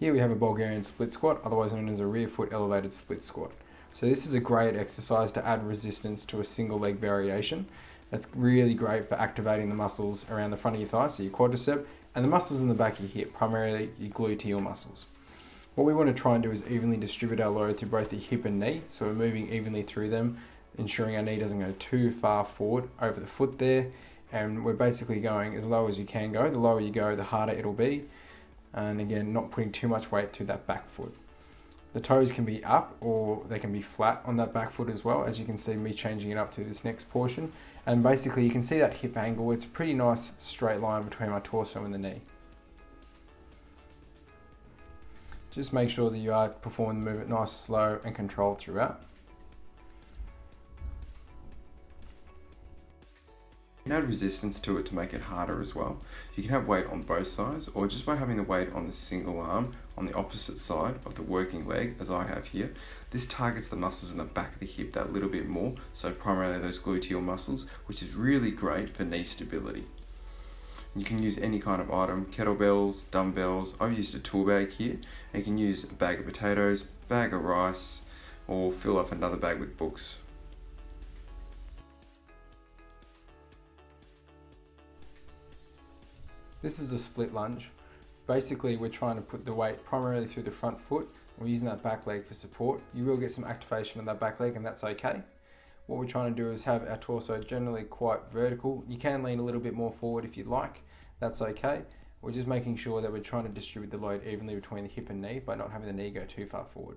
Here we have a Bulgarian split squat, otherwise known as a rear foot elevated split squat. So this is a great exercise to add resistance to a single leg variation. That's really great for activating the muscles around the front of your thigh, so your quadricep, and the muscles in the back of your hip, primarily your gluteal muscles. What we want to try and do is evenly distribute our load through both the hip and knee, so we're moving evenly through them, ensuring our knee doesn't go too far forward over the foot there, and we're basically going as low as you can go. The lower you go, the harder it'll be, and again, not putting too much weight through that back foot. The toes can be up or they can be flat on that back foot as well, as you can see me changing it up through this next portion. And basically you can see that hip angle. It's a pretty nice straight line between my torso and the knee. Just make sure that you are performing the movement nice, slow and controlled throughout. You can add resistance to it to make it harder as well. You can have weight on both sides, or just by having the weight on the single arm on the opposite side of the working leg, as I have here. This targets the muscles in the back of the hip that little bit more, so primarily those gluteal muscles, which is really great for knee stability. You can use any kind of item, kettlebells, dumbbells. I've used a tool bag here. And you can use a bag of potatoes, bag of rice, or fill up another bag with books. This is a split lunge. Basically, we're trying to put the weight primarily through the front foot. We're using that back leg for support. You will get some activation on that back leg, and that's okay. What we're trying to do is have our torso generally quite vertical. You can lean a little bit more forward if you'd like. That's okay. We're just making sure that we're trying to distribute the load evenly between the hip and knee by not having the knee go too far forward.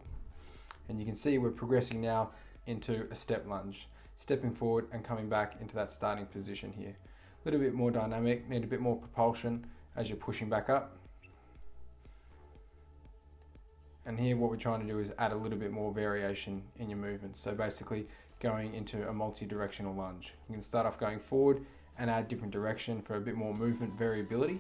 And you can see we're progressing now into a step lunge, stepping forward and coming back into that starting position here. A little bit more dynamic, need a bit more propulsion as you're pushing back up. And here what we're trying to do is add a little bit more variation in your movements. So basically going into a multi-directional lunge. You can start off going forward and add different direction for a bit more movement variability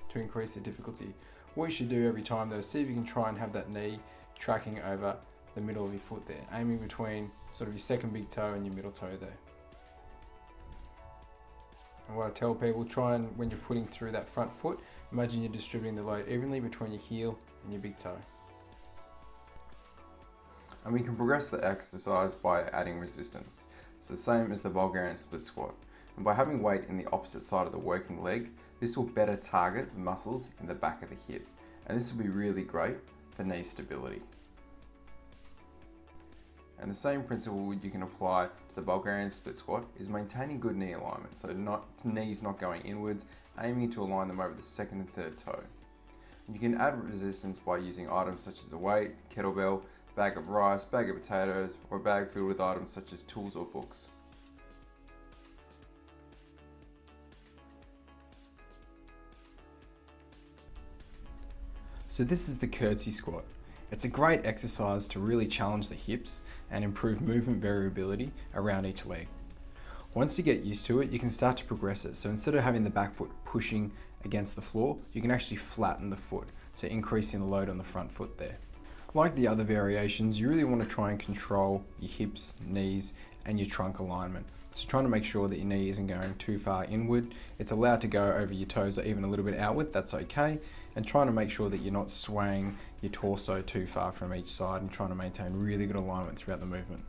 to increase the difficulty. What you should do every time though, see if you can try and have that knee tracking over the middle of your foot there, aiming between sort of your second big toe and your middle toe there. And what I tell people, try and, when you're putting through that front foot, imagine you're distributing the load evenly between your heel and your big toe. And we can progress the exercise by adding resistance. It's the same as the Bulgarian split squat. And by having weight in the opposite side of the working leg, this will better target the muscles in the back of the hip. And this will be really great for knee stability. And the same principle you can apply to the Bulgarian split squat is maintaining good knee alignment. So knees not going inwards, aiming to align them over the second and third toe. You can add resistance by using items such as a weight, kettlebell, bag of rice, bag of potatoes, or a bag filled with items such as tools or books. So this is the curtsy squat. It's a great exercise to really challenge the hips and improve movement variability around each leg. Once you get used to it, you can start to progress it. So instead of having the back foot pushing against the floor, you can actually flatten the foot, so increasing the load on the front foot there. Like the other variations, you really want to try and control your hips, knees, and your trunk alignment. So trying to make sure that your knee isn't going too far inward. It's allowed to go over your toes or even a little bit outward, that's okay. And trying to make sure that you're not swaying your torso too far from each side and trying to maintain really good alignment throughout the movement.